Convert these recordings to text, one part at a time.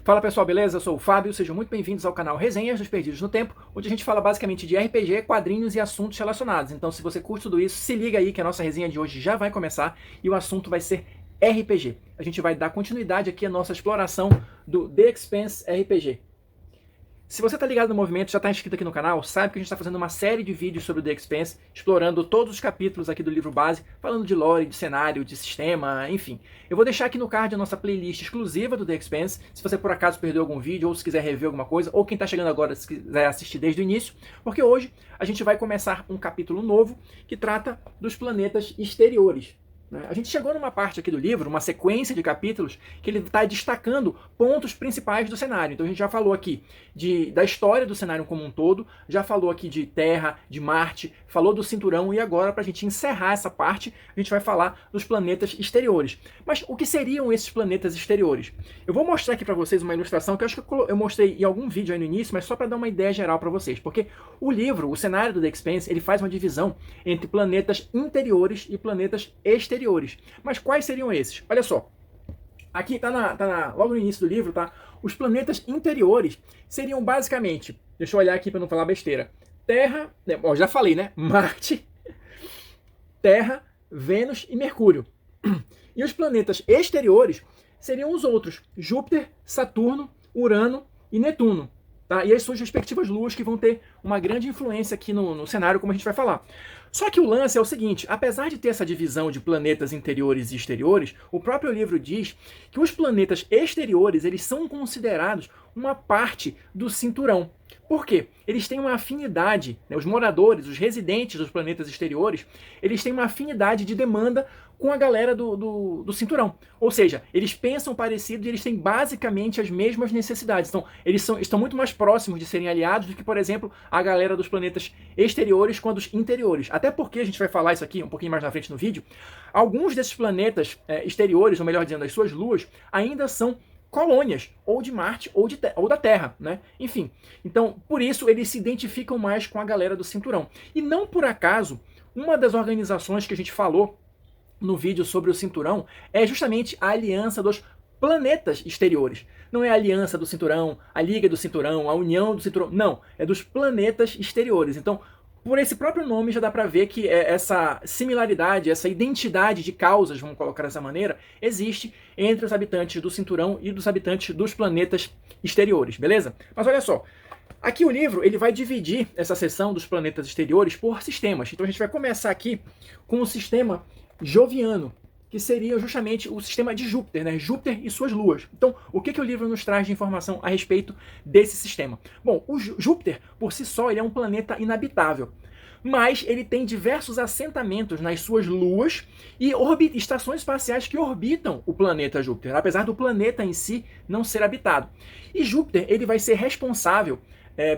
Fala pessoal, beleza? Eu sou o Fábio, sejam muito bem-vindos ao canal Resenhas dos Perdidos no Tempo, onde a gente fala basicamente de RPG, quadrinhos e assuntos relacionados. Então se você curte tudo isso, se liga aí que a nossa resenha de hoje já vai começar e o assunto vai ser RPG. A gente vai dar continuidade aqui à nossa exploração do The Expanse RPG. Se você está ligado no movimento, já está inscrito aqui no canal, sabe que a gente está fazendo uma série de vídeos sobre o The Expanse, explorando todos os capítulos aqui do livro base, falando de lore, de cenário, de sistema, enfim. Eu vou deixar aqui no card a nossa playlist exclusiva do The Expanse, se você por acaso perdeu algum vídeo, ou se quiser rever alguma coisa, ou quem está chegando agora, se quiser assistir desde o início, porque hoje a gente vai começar um capítulo novo que trata dos planetas exteriores. A gente chegou numa parte aqui do livro, uma sequência de capítulos, que ele está destacando pontos principais do cenário. Então a gente já falou aqui da história do cenário como um todo, já falou aqui de Terra, de Marte, falou do cinturão, e agora, para a gente encerrar essa parte, a gente vai falar dos planetas exteriores. Mas o que seriam esses planetas exteriores? Eu vou mostrar aqui para vocês uma ilustração que eu acho que eu mostrei em algum vídeo aí no início, mas só para dar uma ideia geral para vocês. Porque o livro, o cenário do The Expanse, ele faz uma divisão entre planetas interiores e planetas exteriores. Mas quais seriam esses? Olha só, aqui logo no início do livro, tá? Os planetas interiores seriam basicamente, deixa eu olhar aqui para não falar besteira, Terra, já falei, né? Marte, Terra, Vênus e Mercúrio. E os planetas exteriores seriam os outros, Júpiter, Saturno, Urano e Netuno. Tá? E as suas respectivas luas que vão ter uma grande influência aqui no cenário, como a gente vai falar. Só que o lance é o seguinte, apesar de ter essa divisão de planetas interiores e exteriores, o próprio livro diz que os planetas exteriores eles são considerados uma parte do cinturão. Por quê? Eles têm uma afinidade, né? Os moradores, os residentes dos planetas exteriores, eles têm uma afinidade de demanda com a galera do cinturão. Ou seja, eles pensam parecido e eles têm basicamente as mesmas necessidades. Então, eles estão muito mais próximos de serem aliados do que, por exemplo, a galera dos planetas exteriores com a dos interiores. Até porque, a gente vai falar isso aqui um pouquinho mais na frente no vídeo, alguns desses planetas exteriores, ou melhor dizendo, as suas luas, ainda são colônias, ou de Marte, ou da Terra, né? Enfim, então, por isso, eles se identificam mais com a galera do cinturão. E não por acaso, uma das organizações que a gente falou no vídeo sobre o cinturão é justamente a Aliança dos Planetas Exteriores. Não é a Aliança do Cinturão, a Liga do Cinturão, a União do Cinturão, não, é dos Planetas Exteriores. Então, por esse próprio nome já dá para ver que essa similaridade, essa identidade de causas, vamos colocar dessa maneira, existe entre os habitantes do cinturão e dos habitantes dos planetas exteriores, beleza? Mas olha só, aqui o livro ele vai dividir essa seção dos planetas exteriores por sistemas. Então a gente vai começar aqui com o sistema joviano, que seria justamente o sistema de Júpiter, né? Júpiter e suas luas. Então, o que o livro nos traz de informação a respeito desse sistema? Bom, o Júpiter, por si só, ele é um planeta inabitável, mas ele tem diversos assentamentos nas suas luas e estações espaciais que orbitam o planeta Júpiter, apesar do planeta em si não ser habitado. E Júpiter, ele vai ser responsável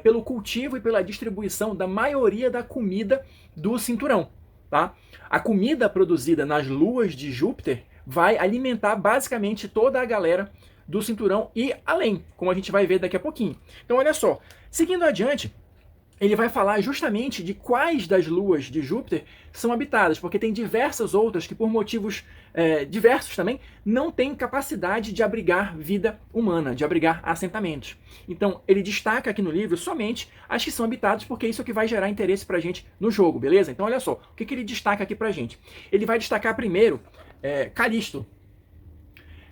pelo cultivo e pela distribuição da maioria da comida do cinturão. Tá? A comida produzida nas luas de Júpiter vai alimentar basicamente toda a galera do cinturão e além, como a gente vai ver daqui a pouquinho. Então olha só, seguindo adiante, ele vai falar justamente de quais das luas de Júpiter são habitadas, porque tem diversas outras que por motivos diversos também não têm capacidade de abrigar vida humana, de abrigar assentamentos. Então ele destaca aqui no livro somente as que são habitadas, porque isso é o que vai gerar interesse pra gente no jogo, beleza? Então olha só, o que ele destaca aqui pra gente? Ele vai destacar primeiro Calisto.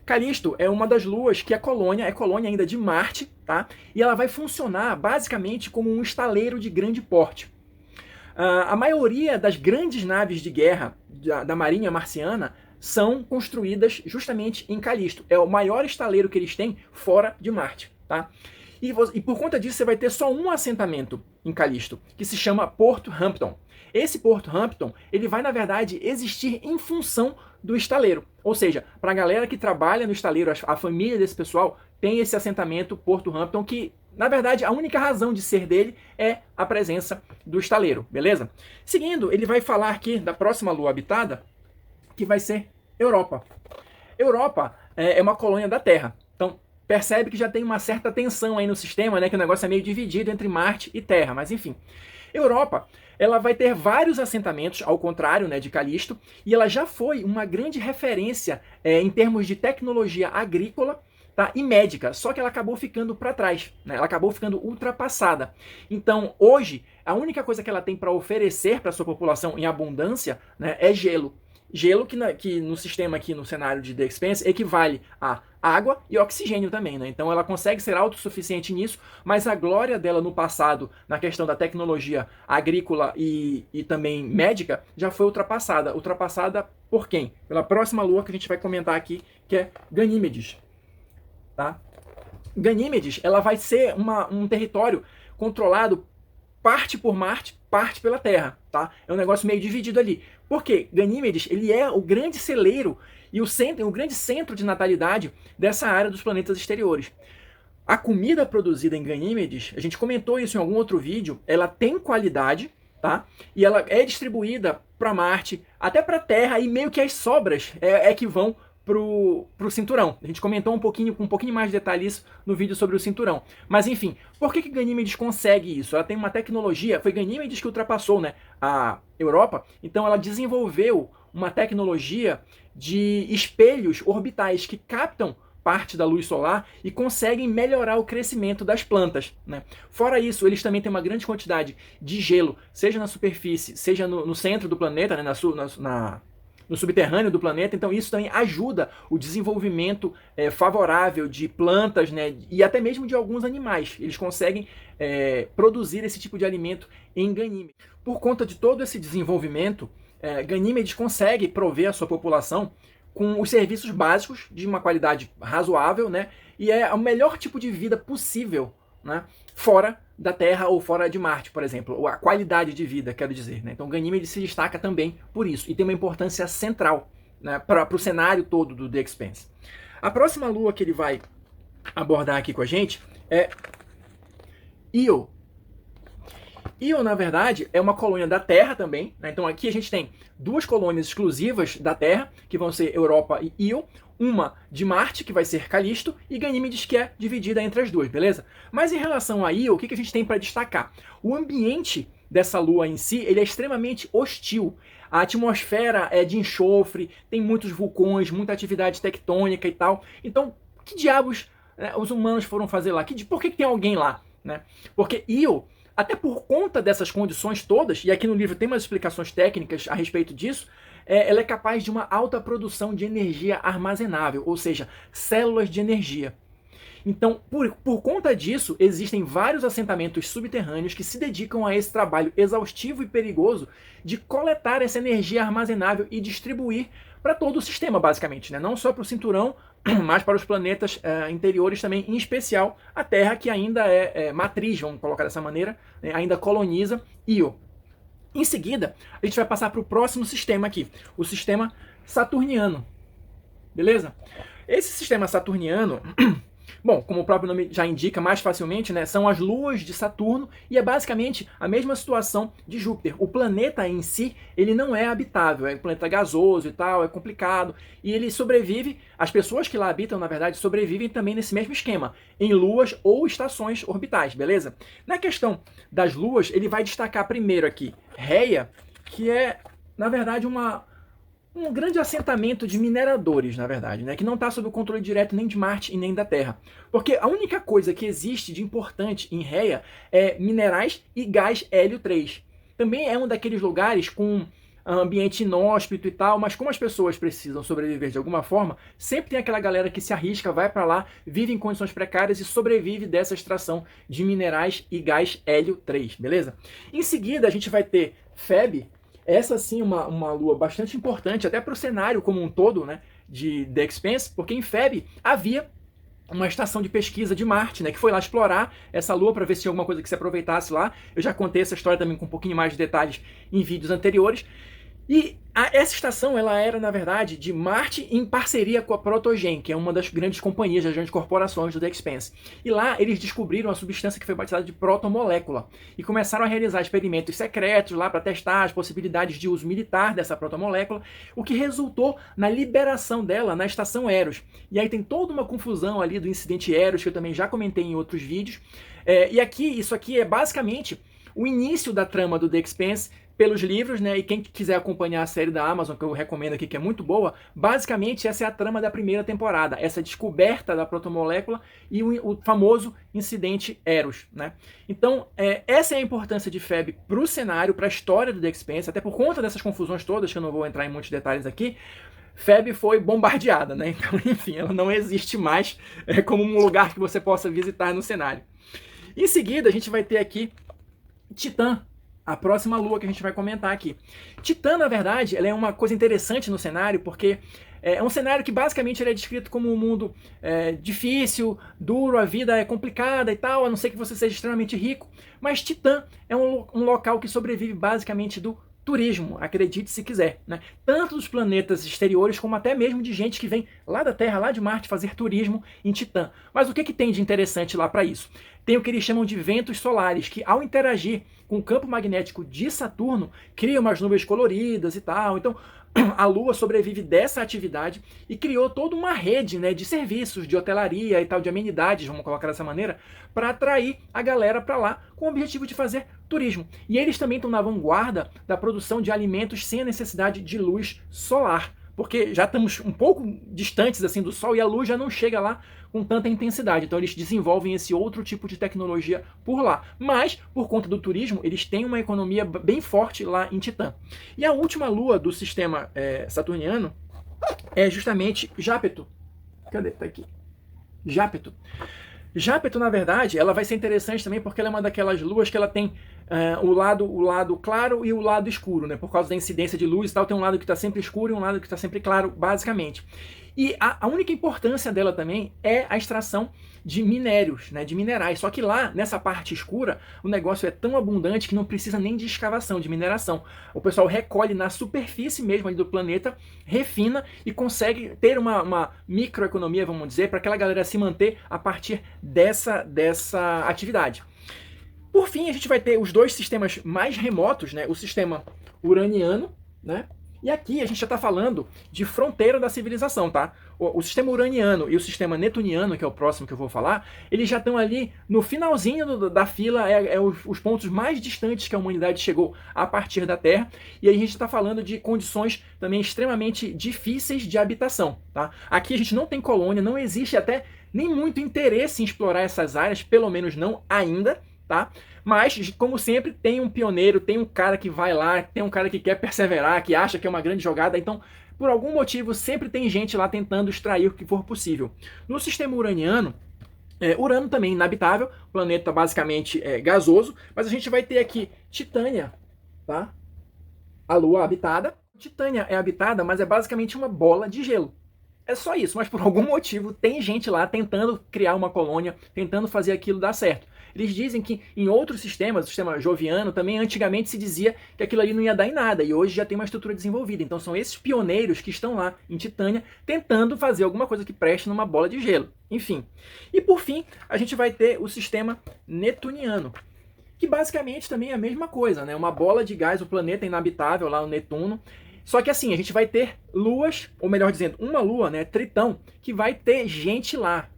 Calisto é uma das luas que é colônia ainda de Marte, tá? E ela vai funcionar basicamente como um estaleiro de grande porte. A maioria das grandes naves de guerra da marinha marciana são construídas justamente em Calisto. É o maior estaleiro que eles têm fora de Marte, tá? E por conta disso você vai ter só um assentamento em Calisto, que se chama Porto Hampton. Esse Porto Hampton, ele vai na verdade existir em função do estaleiro. Ou seja, para a galera que trabalha no estaleiro, a família desse pessoal tem esse assentamento Porto Hampton que, na verdade, a única razão de ser dele é a presença do estaleiro, beleza? Seguindo, ele vai falar aqui da próxima lua habitada, que vai ser Europa. Europa é uma colônia da Terra. Então, percebe que já tem uma certa tensão aí no sistema, né? Que o negócio é meio dividido entre Marte e Terra, mas enfim. Europa, ela vai ter vários assentamentos, ao contrário, né, de Calisto, e ela já foi uma grande referência em termos de tecnologia agrícola tá? E médica, só que ela acabou ficando para trás, né? Ela acabou ficando ultrapassada. Então, hoje, a única coisa que ela tem para oferecer para sua população em abundância, né, é gelo. Gelo que no sistema aqui, no cenário de The Expanse, equivale a água e oxigênio também, né? Então ela consegue ser autossuficiente nisso, mas a glória dela no passado, na questão da tecnologia agrícola e também médica, já foi ultrapassada. Ultrapassada por quem? Pela próxima lua que a gente vai comentar aqui, que é Ganímedes. Tá? Ganímedes, ela vai ser um território controlado parte por Marte, parte pela Terra, tá? É um negócio meio dividido ali. Por quê? Ganímedes, ele é o grande celeiro e o grande centro de natalidade dessa área dos planetas exteriores. A comida produzida em Ganímedes, a gente comentou isso em algum outro vídeo, ela tem qualidade, tá? E ela é distribuída para Marte, até para a Terra, e meio que as sobras que vão pro cinturão. A gente comentou com um pouquinho mais de detalhes no vídeo sobre o cinturão. Mas enfim, por que Ganímedes consegue isso? Ela tem uma tecnologia, foi Ganímedes que ultrapassou, né, a Europa, então ela desenvolveu uma tecnologia de espelhos orbitais que captam parte da luz solar e conseguem melhorar o crescimento das plantas, né? Fora isso, eles também têm uma grande quantidade de gelo, seja na superfície, seja no centro do planeta, né, no subterrâneo do planeta, então isso também ajuda o desenvolvimento favorável de plantas, né, e até mesmo de alguns animais. Eles conseguem produzir esse tipo de alimento em Ganímedes. Por conta de todo esse desenvolvimento, Ganímedes consegue prover a sua população com os serviços básicos de uma qualidade razoável, né, e é o melhor tipo de vida possível, né, fora da Terra ou fora de Marte, por exemplo, a qualidade de vida, quero dizer, né? Então Ganímedes se destaca também por isso e tem uma importância central, né, para o cenário todo do The Expanse. A próxima lua que ele vai abordar aqui com a gente é Io. Io, na verdade, é uma colônia da Terra também, né? Então aqui a gente tem duas colônias exclusivas da Terra, que vão ser Europa e Io, uma de Marte, que vai ser Calisto, e Ganímedes, que é dividida entre as duas, beleza? Mas em relação a Io, o que a gente tem para destacar? O ambiente dessa lua em si, ele é extremamente hostil. A atmosfera é de enxofre, tem muitos vulcões, muita atividade tectônica e tal. Então, que diabos, né, os humanos foram fazer lá? Por que tem alguém lá, né? Porque Io, até por conta dessas condições todas, e aqui no livro tem umas explicações técnicas a respeito disso, ela é capaz de uma alta produção de energia armazenável, ou seja, células de energia. Então, por conta disso, existem vários assentamentos subterrâneos que se dedicam a esse trabalho exaustivo e perigoso de coletar essa energia armazenável e distribuir para todo o sistema, basicamente, né? Não só para o cinturão, mas para os planetas interiores também, em especial a Terra, que ainda é matriz, vamos colocar dessa maneira, né? Ainda coloniza Io. Em seguida, a gente vai passar para o próximo sistema aqui, o sistema saturniano. Beleza? Esse sistema saturniano, bom, como o próprio nome já indica mais facilmente, né, são as luas de Saturno e é basicamente a mesma situação de Júpiter. O planeta em si, ele não é habitável, é um planeta gasoso e tal, é complicado, e ele sobrevive, as pessoas que lá habitam, na verdade, sobrevivem também nesse mesmo esquema, em luas ou estações orbitais, beleza? Na questão das luas, ele vai destacar primeiro aqui Rheia, que é, na verdade, um grande assentamento de mineradores, na verdade, né, que não está sob o controle direto nem de Marte e nem da Terra. Porque a única coisa que existe de importante em Rheia é minerais e gás hélio 3. Também é um daqueles lugares com ambiente inóspito e tal, mas como as pessoas precisam sobreviver de alguma forma, sempre tem aquela galera que se arrisca, vai para lá, vive em condições precárias e sobrevive dessa extração de minerais e gás hélio 3, beleza? Em seguida, a gente vai ter Feb. Essa sim uma lua bastante importante, até para o cenário como um todo, né, de The Expanse, porque em Feb havia uma estação de pesquisa de Marte, né, que foi lá explorar essa lua para ver se tinha alguma coisa que se aproveitasse lá. Eu já contei essa história também com um pouquinho mais de detalhes em vídeos anteriores. E essa estação, ela era, na verdade, de Marte em parceria com a Protogen, que é uma das grandes companhias, das grandes corporações do The Expanse. E lá eles descobriram uma substância que foi batizada de protomolécula e começaram a realizar experimentos secretos lá para testar as possibilidades de uso militar dessa protomolécula, o que resultou na liberação dela na estação Eros. E aí tem toda uma confusão ali do incidente Eros, que eu também já comentei em outros vídeos. E aqui, isso aqui é basicamente o início da trama do The Expanse pelos livros, né? E quem quiser acompanhar a série da Amazon, que eu recomendo aqui, que é muito boa, basicamente essa é a trama da primeira temporada, essa descoberta da protomolécula e o famoso incidente Eros, né? Então, essa é a importância de FeB para o cenário, para a história do The Expanse, até por conta dessas confusões todas, que eu não vou entrar em muitos detalhes aqui. FeB foi bombardeada, né? Então, enfim, ela não existe mais como um lugar que você possa visitar no cenário. Em seguida, a gente vai ter aqui Titã, a próxima lua que a gente vai comentar aqui. Titã, na verdade, ela é uma coisa interessante no cenário, porque é um cenário que basicamente ele é descrito como um mundo difícil, duro, a vida é complicada e tal, a não ser que você seja extremamente rico. Mas Titã é um local que sobrevive basicamente do turismo, acredite se quiser, né? Tanto dos planetas exteriores, como até mesmo de gente que vem lá da Terra, lá de Marte, fazer turismo em Titã. Mas o que tem de interessante lá para isso? Tem o que eles chamam de ventos solares, que ao interagir com o campo magnético de Saturno, criam umas nuvens coloridas e tal. Então, a Lua sobrevive dessa atividade e criou toda uma rede, né, de serviços, de hotelaria e tal, de amenidades, vamos colocar dessa maneira, para atrair a galera para lá com o objetivo de fazer turismo. E eles também estão na vanguarda da produção de alimentos sem a necessidade de luz solar, porque já estamos um pouco distantes assim do Sol e a luz já não chega lá com tanta intensidade. Então eles desenvolvem esse outro tipo de tecnologia por lá. Mas, por conta do turismo, eles têm uma economia bem forte lá em Titã. E a última lua do sistema saturniano é justamente Jápeto. Cadê? Tá aqui. Jápeto. Jápeto, na verdade, ela vai ser interessante também porque ela é uma daquelas luas que ela tem o lado claro e o lado escuro, né? Por causa da incidência de luz e tal, tem um lado que está sempre escuro e um lado que está sempre claro, basicamente. E a única importância dela também é a extração de minérios, né, de minerais. Só que lá, nessa parte escura, o negócio é tão abundante que não precisa nem de escavação, de mineração. O pessoal recolhe na superfície mesmo ali do planeta, refina e consegue ter uma microeconomia, vamos dizer, para aquela galera se manter a partir dessa atividade. Por fim, a gente vai ter os dois sistemas mais remotos, né, o sistema uraniano, né? E aqui a gente já está falando de fronteira da civilização, tá? O sistema uraniano e o sistema netuniano, que é o próximo que eu vou falar, eles já estão ali no finalzinho da fila, os pontos mais distantes que a humanidade chegou a partir da Terra. E aí a gente está falando de condições também extremamente difíceis de habitação, tá? Aqui a gente não tem colônia, não existe até nem muito interesse em explorar essas áreas, pelo menos não ainda, tá? Mas, como sempre, tem um pioneiro, tem um cara que vai lá, tem um cara que quer perseverar, que acha que é uma grande jogada. Então, por algum motivo, sempre tem gente lá tentando extrair o que for possível. No sistema uraniano, Urano também inabitável, planeta basicamente gasoso, mas a gente vai ter aqui Titânia, tá? A Lua habitada. Titânia é habitada, mas é basicamente uma bola de gelo. É só isso, mas por algum motivo tem gente lá tentando criar uma colônia, tentando fazer aquilo dar certo. Eles dizem que em outros sistemas, o sistema joviano, também antigamente se dizia que aquilo ali não ia dar em nada, e hoje já tem uma estrutura desenvolvida. Então são esses pioneiros que estão lá em Titânia tentando fazer alguma coisa que preste numa bola de gelo. Enfim. E por fim, a gente vai ter o sistema netuniano, que basicamente também é a mesma coisa, né? Uma bola de gás, o planeta inabitável lá, o Netuno. Só que assim, a gente vai ter luas, ou melhor dizendo, uma lua, né, Tritão, que vai ter gente lá.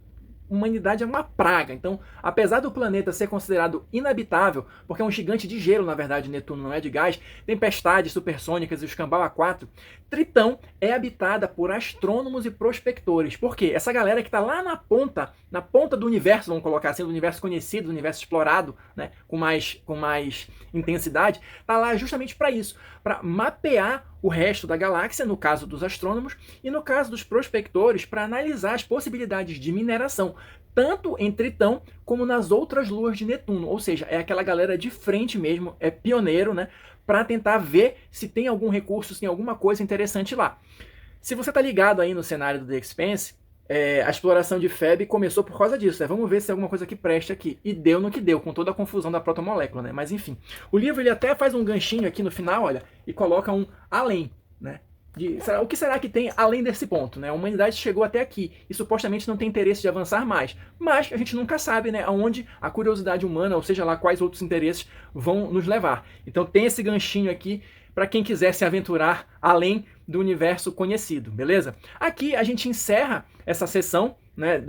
Humanidade é uma praga. Então, apesar do planeta ser considerado inabitável, porque é um gigante de gelo, na verdade, Netuno não é de gás, tempestades supersônicas e o escambau A4, Tritão é habitada por astrônomos e prospectores. Por quê? Essa galera que está lá na ponta do universo, vamos colocar assim, do universo conhecido, do universo explorado, né, com mais intensidade, está lá justamente para isso, para mapear o resto da galáxia, no caso dos astrônomos, e no caso dos prospectores, para analisar as possibilidades de mineração, tanto em Tritão como nas outras luas de Netuno. Ou seja, é aquela galera de frente mesmo, é pioneiro, né, para tentar ver se tem algum recurso, se tem alguma coisa interessante lá. Se você está ligado aí no cenário do The Expanse, a exploração de FeB começou por causa disso, né? Vamos ver se tem alguma coisa que preste aqui. E deu no que deu, com toda a confusão da protomolécula, né? Mas enfim. O livro ele até faz um ganchinho aqui no final, olha, e coloca um além, né? O que será que tem além desse ponto, né? A humanidade chegou até aqui e supostamente não tem interesse de avançar mais. Mas a gente nunca sabe, né, aonde a curiosidade humana, ou seja lá quais outros interesses, vão nos levar. Então tem esse ganchinho aqui para quem quiser se aventurar além do universo conhecido, beleza? Aqui a gente encerra essa sessão né,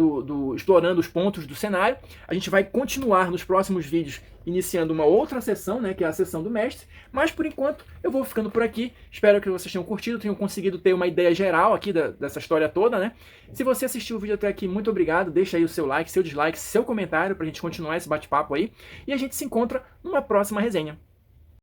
explorando os pontos do cenário. A gente vai continuar nos próximos vídeos iniciando uma outra sessão, né, que é a sessão do mestre, mas por enquanto eu vou ficando por aqui. Espero que vocês tenham curtido, tenham conseguido ter uma ideia geral aqui dessa história toda, né? Se você assistiu o vídeo até aqui, muito obrigado, deixa aí o seu like, seu dislike, seu comentário pra gente continuar esse bate-papo aí, e a gente se encontra numa próxima resenha.